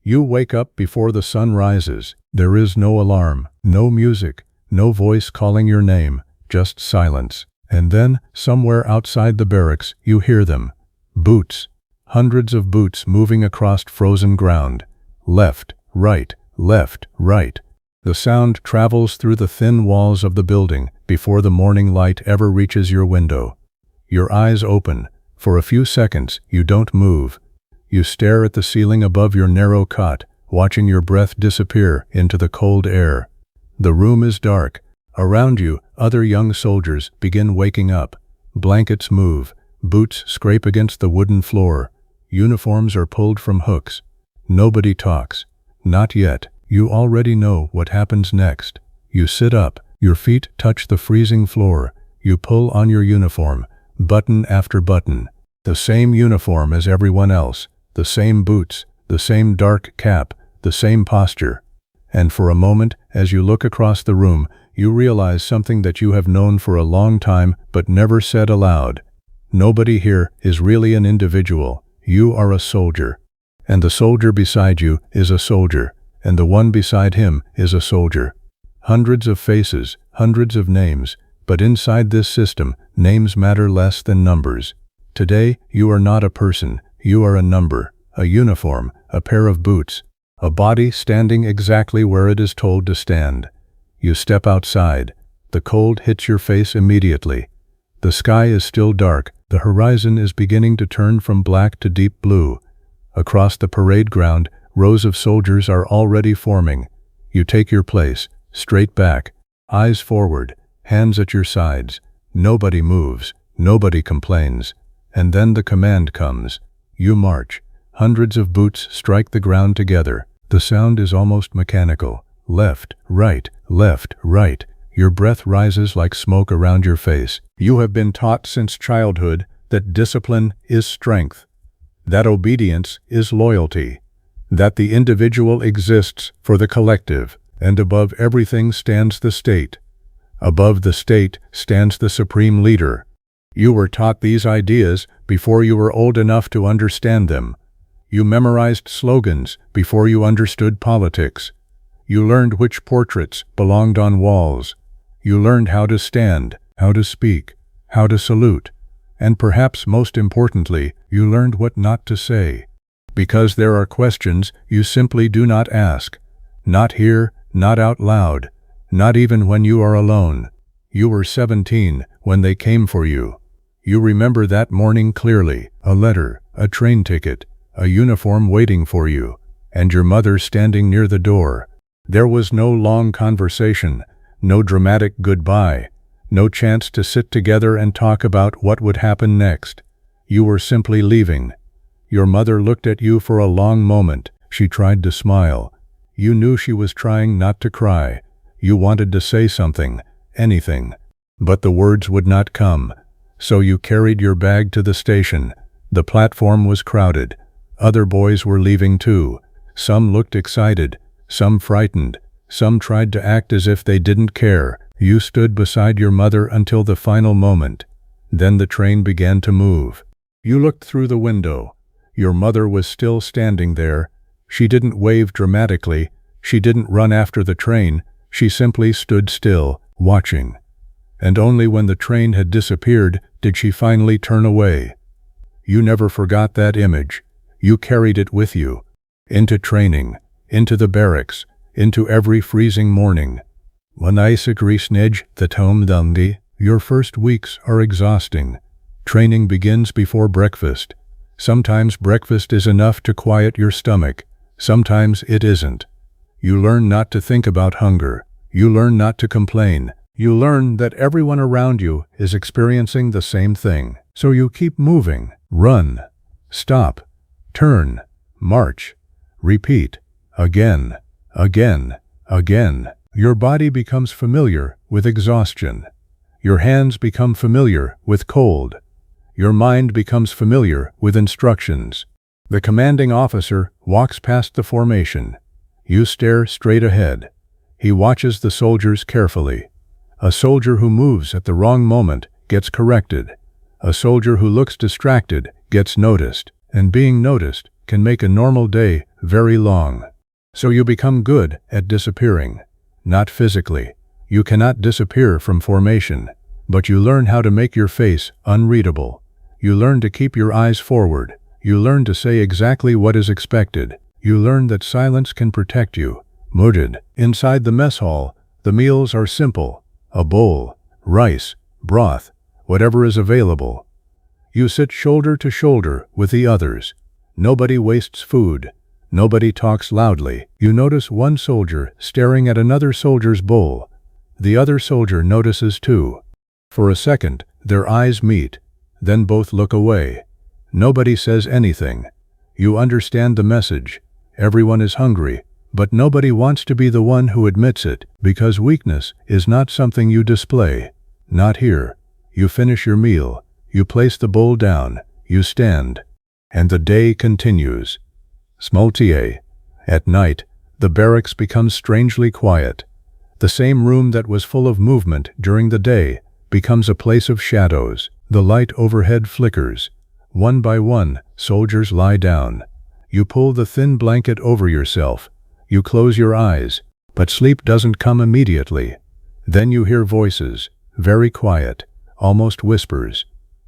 You wake up before the sun rises. There is no alarm, no music, no voice calling your name, just silence. And then, somewhere outside the barracks, you hear them. Boots. Hundreds of boots moving across frozen ground. Left, right, left, right. The sound travels through the thin walls of the building before the morning light ever reaches your window. Your eyes open. For a few seconds, you don't move. You stare at the ceiling above your narrow cot, watching your breath disappear into the cold air. The room is dark. Around you, other young soldiers begin waking up. Blankets move. Boots scrape against the wooden floor. Uniforms are pulled from hooks. Nobody talks. Not yet. You already know what happens next. You sit up. Your feet touch the freezing floor. You pull on your uniform, button after button. The same uniform as everyone else. The same boots. The same dark cap. The same posture. And for a moment, as you look across the room, you realize something that you have known for a long time but never said aloud. Nobody here is really an individual. You are a soldier. And the soldier beside you is a soldier. And the one beside him is a soldier. Hundreds of faces, hundreds of names, but inside this system, names matter less than numbers. Today, you are not a person. You are a number, a uniform, a pair of boots, a body standing exactly where it is told to stand. You step outside. The cold hits your face immediately. The sky is still dark. The horizon is beginning to turn from black to deep blue. Across the parade ground, rows of soldiers are already forming. You take your place, straight back, eyes forward, hands at your sides. Nobody moves, nobody complains. And then the command comes. You march. Hundreds of boots strike the ground together. The sound is almost mechanical. Left, right, left, right. Your breath rises like smoke around your face. You have been taught since childhood that discipline is strength, that obedience is loyalty, that the individual exists for the collective, and above everything stands the state. Above the state stands the supreme leader. You were taught these ideas before you were old enough to understand them. You memorized slogans before you understood politics. You learned which portraits belonged on walls. You learned how to stand, how to speak, how to salute, and perhaps most importantly, you learned what not to say. Because there are questions you simply do not ask. Not here, not out loud, not even when you are alone. You were 17 when they came for you. You remember that morning clearly, a letter, a train ticket, a uniform waiting for you, and your mother standing near the door. There was no long conversation, no dramatic goodbye, no chance to sit together and talk about what would happen next. You were simply leaving. Your mother looked at you for a long moment. She tried to smile. You knew she was trying not to cry. You wanted to say something, anything. But the words would not come. So you carried your bag to the station. The platform was crowded. Other boys were leaving too. Some looked excited, some frightened, some tried to act as if they didn't care. You stood beside your mother until the final moment. Then the train began to move. You looked through the window. Your mother was still standing there. She didn't wave dramatically. She didn't run after the train. She simply stood still, watching. And only when the train had disappeared did she finally turn away. You never forgot that image. You carried it with you. Into training, into the barracks, into every freezing morning. Your first weeks are exhausting. Training begins before breakfast. Sometimes breakfast is enough to quiet your stomach. Sometimes it isn't. You learn not to think about hunger. You learn not to complain. You learn that everyone around you is experiencing the same thing. So you keep moving. Run. Stop. Turn. March. Repeat. Again. Again. Again. Your body becomes familiar with exhaustion. Your hands become familiar with cold. Your mind becomes familiar with instructions. The commanding officer walks past the formation. You stare straight ahead. He watches the soldiers carefully. A soldier who moves at the wrong moment gets corrected. A soldier who looks distracted gets noticed. And being noticed can make a normal day very long. So you become good at disappearing. Not physically. You cannot disappear from formation, but you learn how to make your face unreadable. You learn to keep your eyes forward. You learn to say exactly what is expected. You learn that silence can protect you. Mudid. Inside the mess hall, the meals are simple. A bowl, rice, broth, whatever is available. You sit shoulder to shoulder with the others. Nobody wastes food. Nobody talks loudly. You notice one soldier staring at another soldier's bowl. The other soldier notices too. For a second, their eyes meet. Then both look away. Nobody says anything. You understand the message. Everyone is hungry, but nobody wants to be the one who admits it, because weakness is not something you display. Not here. You finish your meal. You place the bowl down. You stand. And the day continues. Smoltier. At night, the barracks becomes strangely quiet. The same room that was full of movement during the day becomes a place of shadows. The light overhead flickers. One by one, soldiers lie down. You pull the thin blanket over yourself. You close your eyes, but sleep doesn't come immediately. Then you hear voices, very quiet, almost whispers.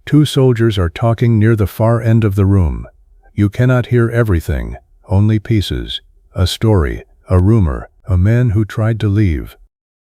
Two soldiers are talking near the far end of the room. You cannot hear everything, only pieces. A story, a rumor, a man who tried to leave.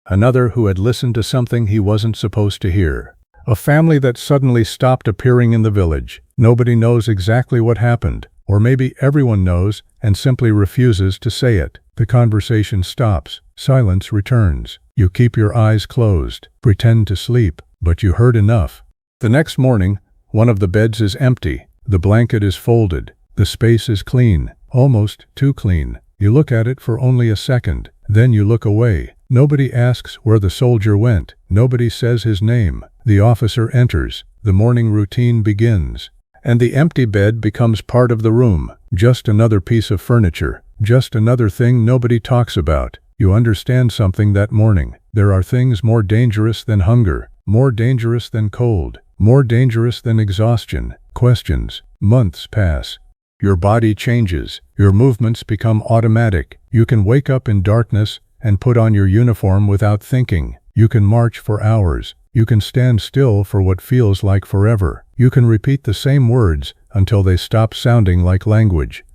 Another who had listened to something he wasn't supposed to hear. A family that suddenly stopped appearing in the village. Nobody knows exactly what happened, or maybe everyone knows and simply refuses to say it. The conversation stops. Silence returns. You keep your eyes closed, pretend to sleep, but you heard enough. The next morning, one of the beds is empty. The blanket is folded. The space is clean, almost too clean. You look at it for only a second. Then you look away. Nobody asks where the soldier went. Nobody says his name. The officer enters. The morning routine begins. And the empty bed becomes part of the room. Just another piece of furniture. Just another thing nobody talks about. You understand something that morning. There are things more dangerous than hunger, more dangerous than cold, more dangerous than exhaustion. Questions. Months pass. Your body changes. Your movements become automatic. You can wake up in darkness and put on your uniform without thinking. You can march for hours. You can stand still for what feels like forever. You can repeat the same words until they stop sounding like language.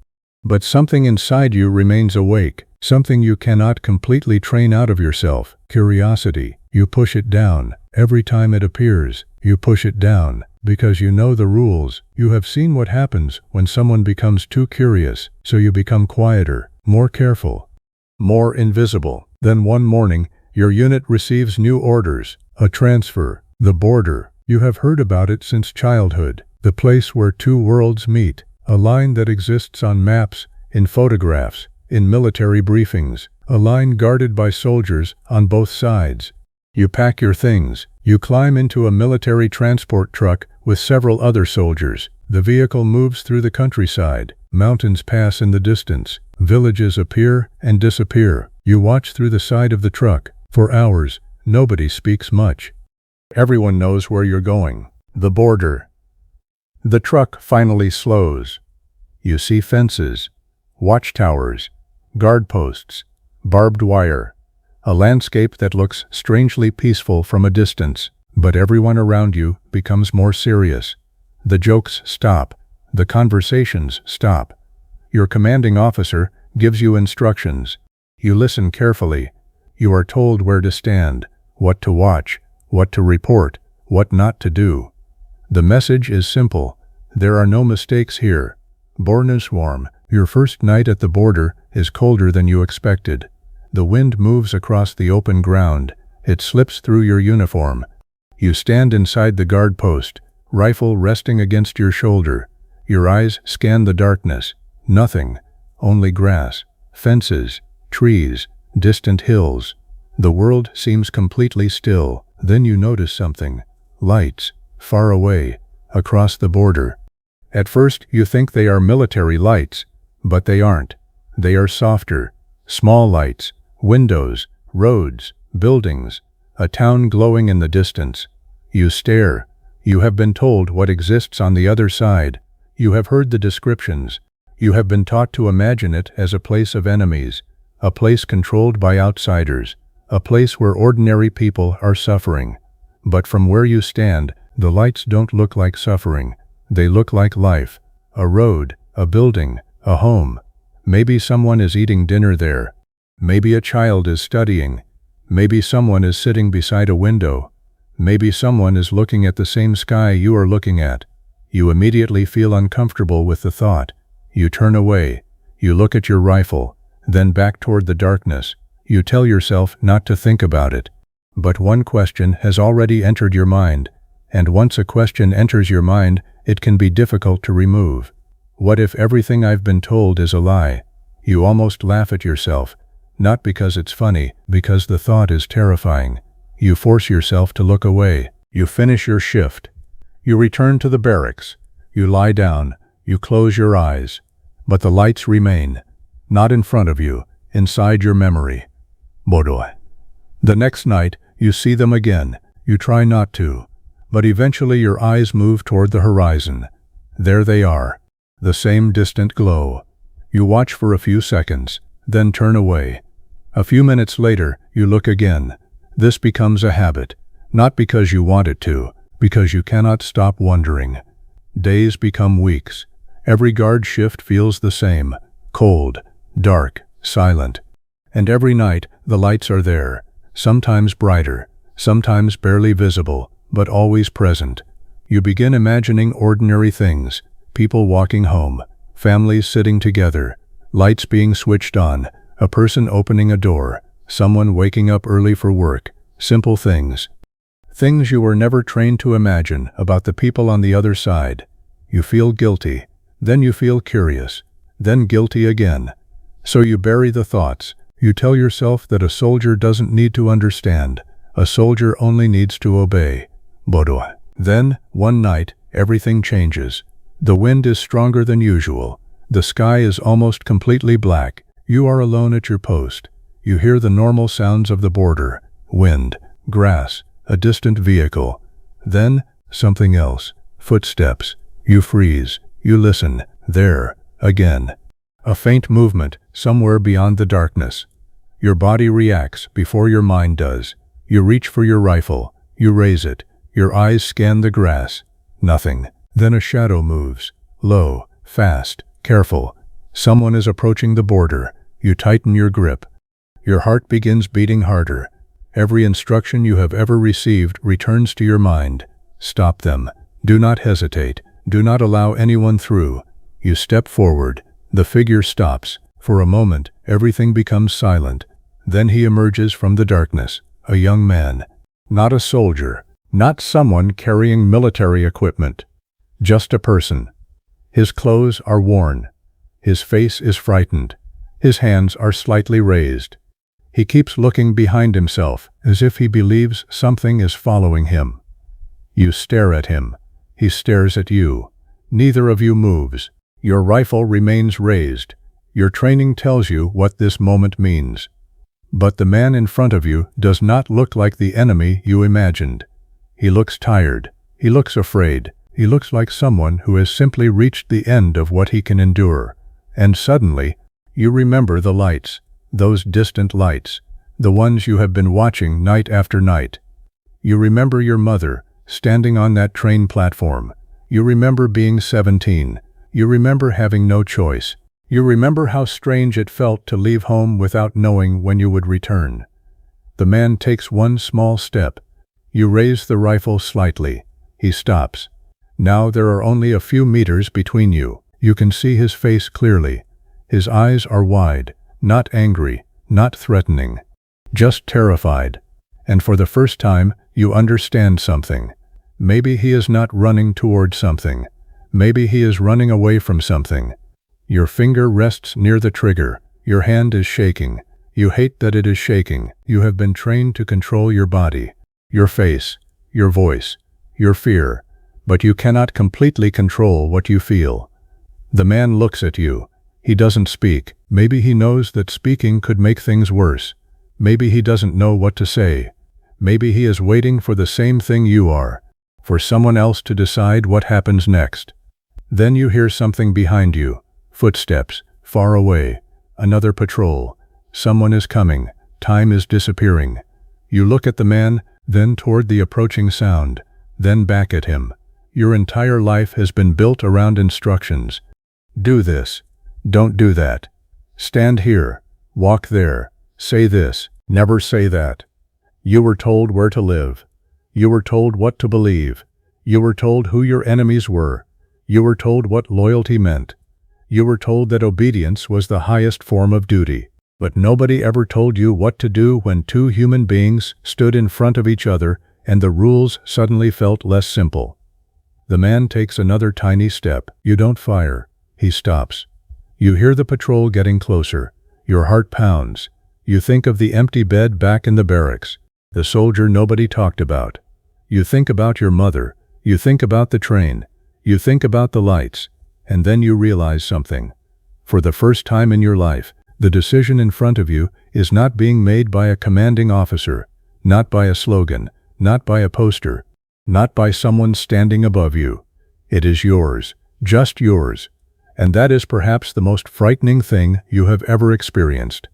But something inside you remains awake, something you cannot completely train out of yourself. Curiosity. You push it down. Every time it appears, you push it down. Because you know the rules. You have seen what happens when someone becomes too curious, so you become quieter, more careful, more invisible. Then one morning, your unit receives new orders, a transfer, the border. You have heard about it since childhood, the place where two worlds meet, a line that exists on maps, in photographs, in military briefings, a line guarded by soldiers on both sides. You pack your things. You climb into a military transport truck with several other soldiers. The vehicle moves through the countryside. Mountains pass in the distance. Villages appear and disappear. You watch through the side of the truck. For hours, nobody speaks much. Everyone knows where you're going. The border. The truck finally slows. You see fences, watchtowers, guard posts, barbed wire. A landscape that looks strangely peaceful from a distance, but everyone around you becomes more serious. The jokes stop. The conversations stop. Your commanding officer gives you instructions. You listen carefully. You are told where to stand, what to watch, what to report, what not to do. The message is simple. There are no mistakes here. Bornuswarm. Your first night at the border is colder than you expected. The wind moves across the open ground. It slips through your uniform. You stand inside the guard post, rifle resting against your shoulder. Your eyes scan the darkness. Nothing. Only grass, fences, trees, distant hills. The world seems completely still. Then you notice something. Lights, far away, across the border. At first you think they are military lights, but they aren't. They are softer, small lights. Windows, roads, buildings, a town glowing in the distance. You stare. You have been told what exists on the other side. You have heard the descriptions. You have been taught to imagine it as a place of enemies, a place controlled by outsiders, a place where ordinary people are suffering. But from where you stand, the lights don't look like suffering. They look like life. A road, a building, a home. Maybe someone is eating dinner there. Maybe a child is studying. Maybe someone is sitting beside a window. Maybe someone is looking at the same sky you are looking at. You immediately feel uncomfortable with the thought. You turn away. You look at your rifle, then back toward the darkness. You tell yourself not to think about it. But one question has already entered your mind, and once a question enters your mind, it can be difficult to remove. What if everything I've been told is a lie? You almost laugh at yourself, not because it's funny, because the thought is terrifying. You force yourself to look away. You finish your shift. You return to the barracks. You lie down. You close your eyes. But the lights remain, not in front of you, inside your memory. Bodoh. The next night, you see them again. You try not to. But eventually your eyes move toward the horizon. There they are. The same distant glow. You watch for a few seconds, then turn away. A few minutes later, you look again. This becomes a habit, not because you want it to, because you cannot stop wondering. Days become weeks. Every guard shift feels the same, cold, dark, silent. And every night, the lights are there, sometimes brighter, sometimes barely visible, but always present. You begin imagining ordinary things, people walking home, families sitting together, lights being switched on, a person opening a door, someone waking up early for work, simple things. Things you were never trained to imagine about the people on the other side. You feel guilty, then you feel curious, then guilty again. So you bury the thoughts. You tell yourself that a soldier doesn't need to understand. A soldier only needs to obey. Bodoh. Then, one night, everything changes. The wind is stronger than usual. The sky is almost completely black. You are alone at your post. You hear the normal sounds of the border. Wind, grass, a distant vehicle. Then, something else. Footsteps. You freeze. You listen. There, again. A faint movement, somewhere beyond the darkness. Your body reacts before your mind does. You reach for your rifle. You raise it. Your eyes scan the grass. Nothing. Then a shadow moves. Low, fast, careful. Someone is approaching the border. You tighten your grip. Your heart begins beating harder. Every instruction you have ever received returns to your mind. Stop them. Do not hesitate. Do not allow anyone through. You step forward. The figure stops. For a moment, everything becomes silent. Then he emerges from the darkness, a young man. Not a soldier, not someone carrying military equipment. Just a person. His clothes are worn. His face is frightened. His hands are slightly raised. He keeps looking behind himself, as if he believes something is following him. You stare at him. He stares at you. Neither of you moves. Your rifle remains raised. Your training tells you what this moment means. But the man in front of you does not look like the enemy you imagined. He looks tired. He looks afraid. He looks like someone who has simply reached the end of what he can endure. And suddenly, you remember the lights, those distant lights, the ones you have been watching night after night. You remember your mother, standing on that train platform. You remember being 17. You remember having no choice. You remember how strange it felt to leave home without knowing when you would return. The man takes one small step. You raise the rifle slightly. He stops. Now there are only a few meters between you. You can see his face clearly. His eyes are wide, not angry, not threatening, just terrified. And for the first time, you understand something. Maybe he is not running toward something. Maybe he is running away from something. Your finger rests near the trigger. Your hand is shaking. You hate that it is shaking. You have been trained to control your body, your face, your voice, your fear, but you cannot completely control what you feel. The man looks at you. He doesn't speak. Maybe he knows that speaking could make things worse. Maybe he doesn't know what to say. Maybe he is waiting for the same thing you are, for someone else to decide what happens next. Then you hear something behind you. Footsteps, far away. Another patrol. Someone is coming. Time is disappearing. You look at the man, then toward the approaching sound, then back at him. Your entire life has been built around instructions. Do this. Don't do that. Stand here. Walk there. Say this. Never say that. You were told where to live. You were told what to believe. You were told who your enemies were. You were told what loyalty meant. You were told that obedience was the highest form of duty. But nobody ever told you what to do when two human beings stood in front of each other and the rules suddenly felt less simple. The man takes another tiny step. You don't fire. He stops. You hear the patrol getting closer. Your heart pounds. You think of the empty bed back in the barracks, the soldier nobody talked about. You think about your mother. You think about the train. You think about the lights. And then you realize something. For the first time in your life, the decision in front of you is not being made by a commanding officer, not by a slogan, not by a poster, not by someone standing above you. It is yours, just yours. And that is perhaps the most frightening thing you have ever experienced.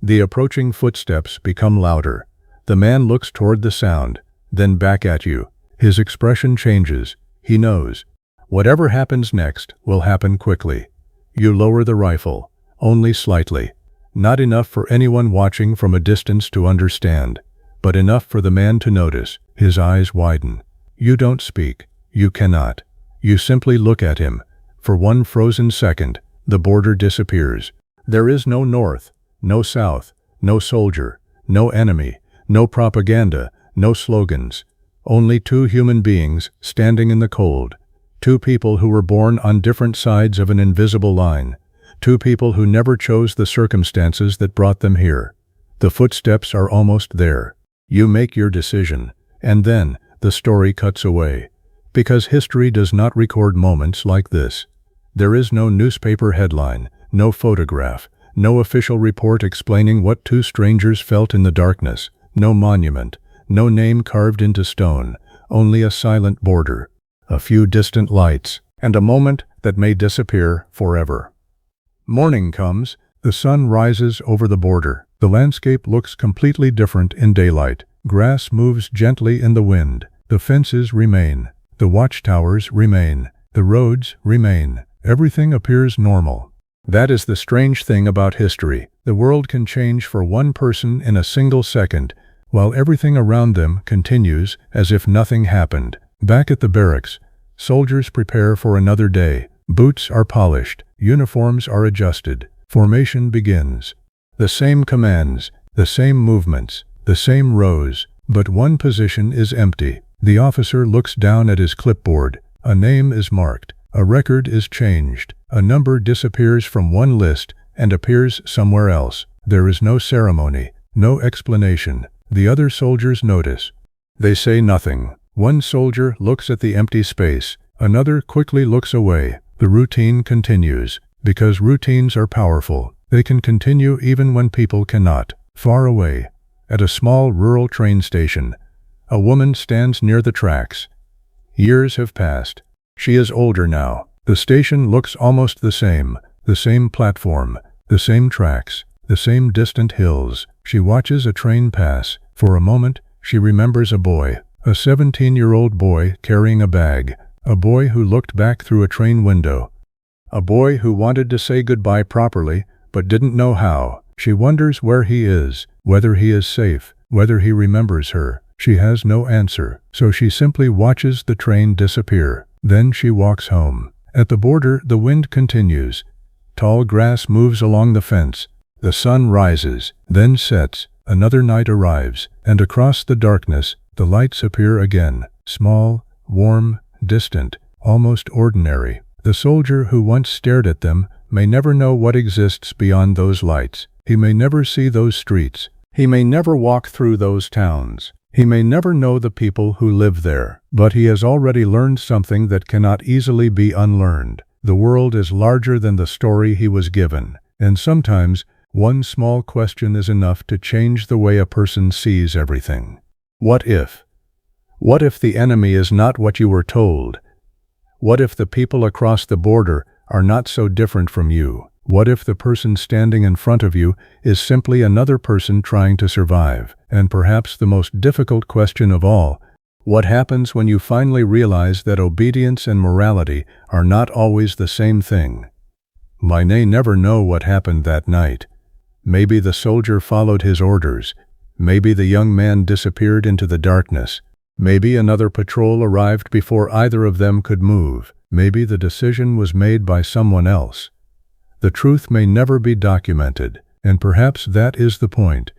The approaching footsteps become louder. The man looks toward the sound, then back at you. His expression changes. He knows. Whatever happens next will happen quickly. You lower the rifle, only slightly. Not enough for anyone watching from a distance to understand, but enough for the man to notice. His eyes widen. You don't speak. You cannot. You simply look at him. For one frozen second, the border disappears. There is no north, no south, no soldier, no enemy, no propaganda, no slogans. Only two human beings standing in the cold. Two people who were born on different sides of an invisible line. Two people who never chose the circumstances that brought them here. The footsteps are almost there. You make your decision, and then the story cuts away. Because history does not record moments like this. There is no newspaper headline, no photograph, no official report explaining what two strangers felt in the darkness, no monument, no name carved into stone, only a silent border, a few distant lights, and a moment that may disappear forever. Morning comes, the sun rises over the border. The landscape looks completely different in daylight. Grass moves gently in the wind. The fences remain. The watchtowers remain. The roads remain. Everything appears normal. That is the strange thing about history. The world can change for one person in a single second, while everything around them continues as if nothing happened. Back at the barracks, soldiers prepare for another day. Boots are polished. Uniforms are adjusted. Formation begins. The same commands, the same movements, the same rows, but one position is empty. The officer looks down at his clipboard. A name is marked. A record is changed. A number disappears from one list and appears somewhere else. There is no ceremony, no explanation. The other soldiers notice. They say nothing. One soldier looks at the empty space. Another quickly looks away. The routine continues. Because routines are powerful, they can continue even when people cannot. Far away, at a small rural train station, a woman stands near the tracks. Years have passed. She is older now. The station looks almost the same platform, the same tracks, the same distant hills. She watches a train pass. For a moment, she remembers a boy, a 17-year-old boy carrying a bag, a boy who looked back through a train window, a boy who wanted to say goodbye properly, but didn't know how. She wonders where he is, whether he is safe, whether he remembers her. She has no answer, so she simply watches the train disappear. Then she walks home. At the border, the wind continues. Tall grass moves along the fence. The sun rises, then sets. Another night arrives, and across the darkness, the lights appear again. Small, warm, distant, almost ordinary. The soldier who once stared at them may never know what exists beyond those lights. He may never see those streets. He may never walk through those towns. He may never know the people who live there, but he has already learned something that cannot easily be unlearned. The world is larger than the story he was given, and sometimes one small question is enough to change the way a person sees everything. What if? What if the enemy is not what you were told? What if the people across the border are not so different from you? What if the person standing in front of you is simply another person trying to survive? And perhaps the most difficult question of all, what happens when you finally realize that obedience and morality are not always the same thing? We may never know what happened that night. Maybe the soldier followed his orders. Maybe the young man disappeared into the darkness. Maybe another patrol arrived before either of them could move. Maybe the decision was made by someone else. The truth may never be documented, and perhaps that is the point.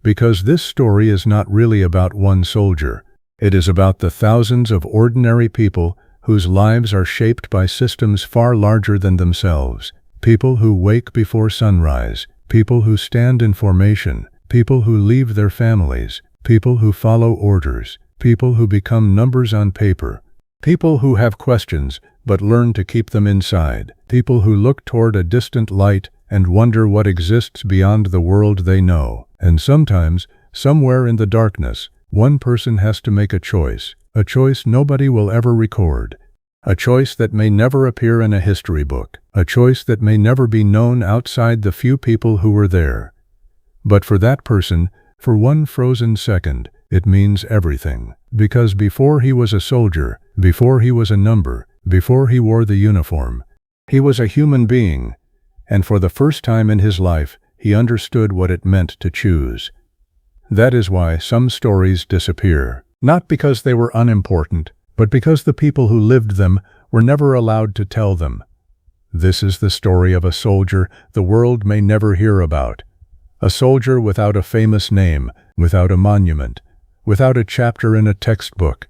Because this story is not really about one soldier. It is about the thousands of ordinary people whose lives are shaped by systems far larger than themselves. People who wake before sunrise, people who stand in formation, people who leave their families, people who follow orders, people who become numbers on paper, people who have questions but learn to keep them inside, people who look toward a distant light and wonder what exists beyond the world they know. And sometimes, somewhere in the darkness, one person has to make a choice nobody will ever record, a choice that may never appear in a history book, a choice that may never be known outside the few people who were there. But for that person, for one frozen second, it means everything. Because before he was a soldier, before he was a number, before he wore the uniform, he was a human being, and for the first time in his life, he understood what it meant to choose. That is why some stories disappear, not because they were unimportant, but because the people who lived them were never allowed to tell them. This is the story of a soldier the world may never hear about. A soldier without a famous name, without a monument, without a chapter in a textbook.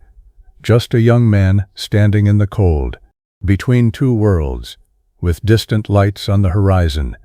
Just a young man standing in the cold, between two worlds, with distant lights on the horizon,